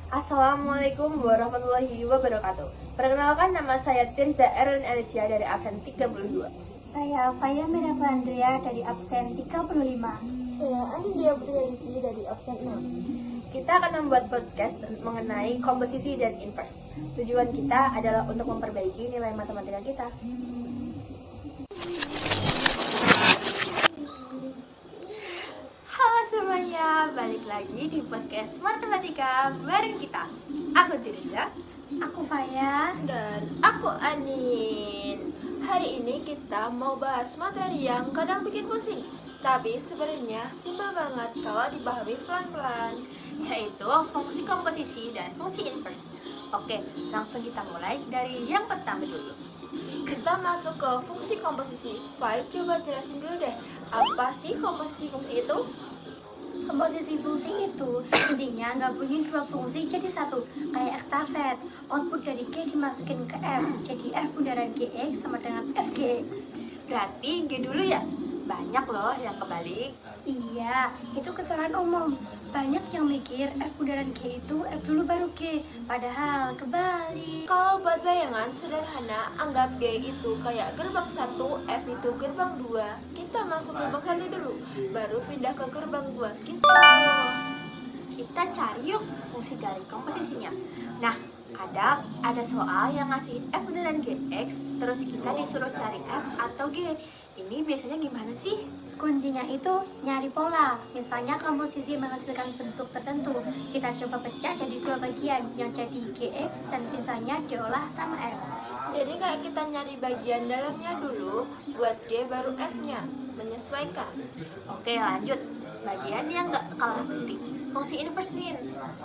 Assalamualaikum warahmatullahi wabarakatuh. Perkenalkan, nama saya Tirza Erlin Alicia dari absen 32. Saya Faya Mirava Andrea dari absen 35. Saya Anindya Putri Rizky dari absen 6. Kita akan membuat podcast mengenai komposisi dan inverse. Tujuan kita adalah untuk memperbaiki nilai matematika kita. Halo semuanya, balik lagi di podcast matematika bareng kita. Aku Tirza, Aku Faya. Dan aku Anin. Hari ini kita mau bahas materi yang kadang bikin pusing, tapi sebenarnya simpel banget kalau dipahami pelan-pelan, yaitu fungsi komposisi dan fungsi inverse. Oke, langsung kita mulai dari yang pertama dulu. Kita masuk ke fungsi komposisi. Fai, coba jelasin dulu deh, apa sih komposisi fungsi itu? Komposisi fungsi itu intinya gabungin dua fungsi jadi satu, kayak ekstafet. Output dari G dimasukin ke F, jadi F bundaran Gx sama dengan Fgx. Berarti G dulu ya? Banyak loh yang kebalik. Iya, itu kesalahan umum. Banyak yang mikir F bundaran G itu F dulu baru G, padahal kebalik. Kalau buat bayangan sederhana, anggap G itu kayak gerbang 1, F itu gerbang 2. Kita masuk gerbang 1 dulu, baru pindah ke gerbang 2. Kita cari yuk fungsi dari komposisinya. Nah, kadang ada soal yang ngasih F bundaran Gx, terus kita disuruh cari F atau G. Ini biasanya gimana sih? Kuncinya itu nyari pola. Misalnya komposisi menghasilkan bentuk tertentu, kita coba pecah jadi dua bagian, yang jadi Gx dan sisanya diolah sama F. Jadi kayak kita nyari bagian dalamnya dulu, buat G baru F-nya, menyesuaikan. Oke, lanjut. Bagian yang nggak kalah penting, fungsi inverse nih.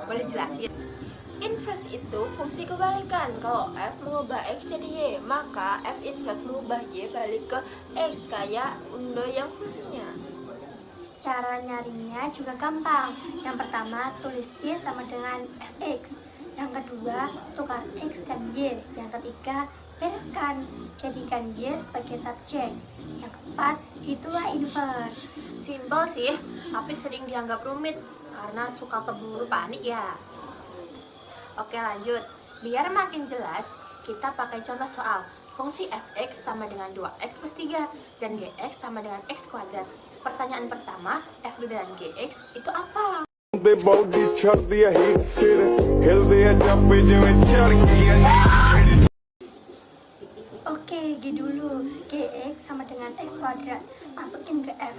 Boleh jelasin? Inverse itu fungsi kebalikan. Kalau F mengubah X jadi Y, maka F inverse mengubah Y balik ke X, kayak undo yang fungsinya. Cara nyarinya juga gampang. Yang pertama, tulis Y sama dengan Fx. Yang kedua, tukar X dan Y. Yang ketiga, bereskan, jadikan Y sebagai subjek. Yang keempat, itulah inverse. Simpel sih, tapi sering dianggap rumit karena suka keburu panik ya. Oke, lanjut. Biar makin jelas, kita pakai contoh soal. Fungsi fx sama dengan 2x plus 3 dan gx sama dengan x kuadrat. Pertanyaan pertama, f bundaran gx itu apa? ਦੇ ਬੌਡੀ ਛੱਡਦੀ ਆ ਹੀਟ ਸਿਰ ਹਿਲਦੇ ਆ ਜੱਪੇ ਜਿਵੇਂ ਚੜ ਗਈਆਂ Oke, G dulu. Gx sama dengan x kuadrat. Masukin ke F.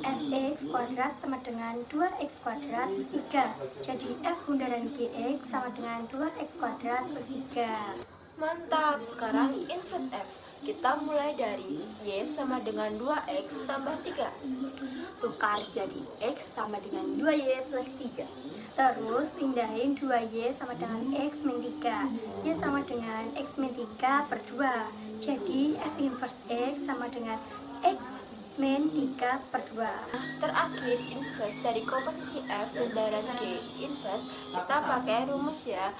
Fx kuadrat sama dengan 2x kuadrat plus 3. Jadi F bundaran Gx sama dengan 2x kuadrat plus 3. Mantap, sekarang inverse F. Kita mulai dari Y sama dengan 2X tambah 3. Tukar jadi x sama dengan 2y plus 3. Terus pindahin 2y sama dengan x min 3. Y sama dengan x min 3 per 2. Jadi F inverse x sama dengan x min 3 per 2. Terakhir, inverse dari komposisi F bundaran G inverse, kita pakai rumus ya.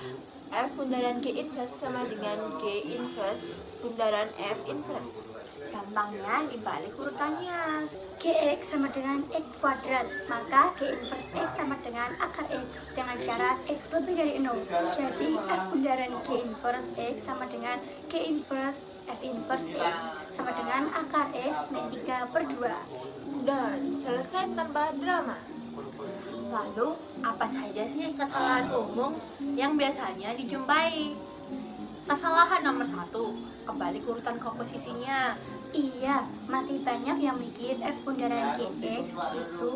F bundaran G inverse sama dengan G inverse bundaran F inverse. Gampangnya dibalik urutannya. Gx sama dengan x kuadrat, maka G inverse x sama dengan akar x. Jangan syarat x lebih dari 0. Jadi F bundaran G inverse x sama dengan G inverse F inverse x sama dengan akar x min 3 per 2. Dan selesai tanpa drama. Lalu, apa saja sih kesalahan umum yang biasanya dijumpai? Kesalahan nomor 1, kebalik urutan komposisinya. Iya, masih banyak yang mikir F bundaran Gx itu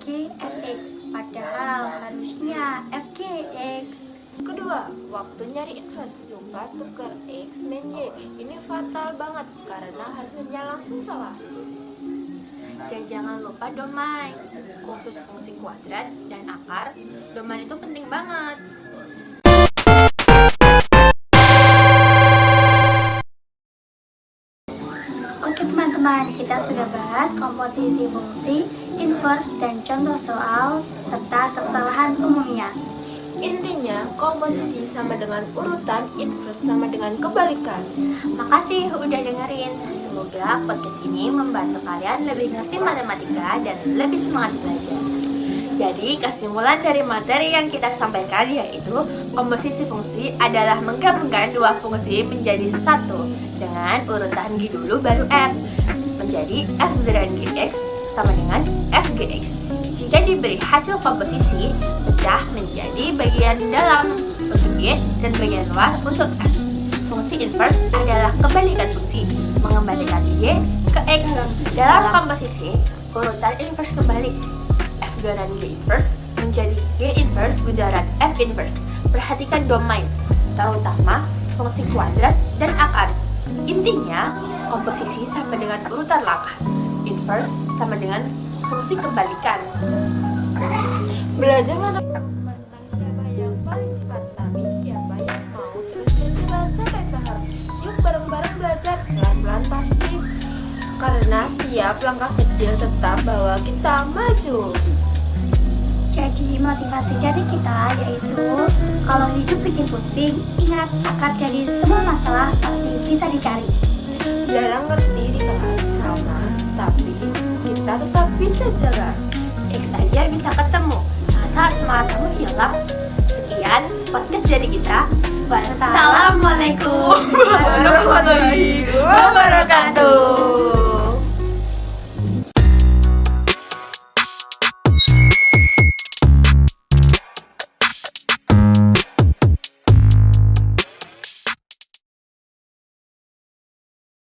Gfx, padahal harusnya Fgx. Kedua, waktu nyari inverse lupa tukar X min Y. Ini fatal banget karena hasilnya langsung salah. Dan jangan lupa domain, khusus fungsi kuadrat dan akar. Domain itu penting banget. Oke teman-teman, kita sudah bahas komposisi fungsi, inverse, dan contoh soal, serta kesalahan umumnya. Intinya, komposisi sama dengan urutan, inverse sama dengan kebalikan. Makasih udah dengerin. Semoga podcast ini membantu kalian lebih ngerti matematika dan lebih semangat belajar. Jadi kesimpulan dari materi yang kita sampaikan yaitu komposisi fungsi adalah menggabungkan dua fungsi menjadi satu dengan urutan G dulu baru F, menjadi F bundaran Gx sama dengan Fgx. Jika diberi hasil komposisi, pecah menjadi bagian dalam untuk G dan bagian luar untuk F. Fungsi inverse adalah kebalikan fungsi, mengembalikan Y ke X. Dalam komposisi, urutan inverse kebalik. F bundaran G inverse menjadi G inverse bundaran F inverse. Perhatikan domain, terutama fungsi kuadrat dan akar. Intinya, komposisi sama dengan urutan langkah. Inverse sama dengan fungsi kebalikan. Belajar tentang siapa yang paling cepat, tapi siapa yang mau terus mencoba sampai paham. Yuk bareng-bareng belajar, pelan-pelan pasti. Karena setiap langkah kecil tetap bawa kita maju. Jadi motivasi dari kita yaitu kalau hidup bikin pusing, ingat akar dari semua masalah pasti bisa dicari. Jarang ngerti di kelas sama, tapi kita tetap bisa jaga. X aja bisa ketemu, masa semangat kamu hilang? Sekian podcast dari kita. Wassalam.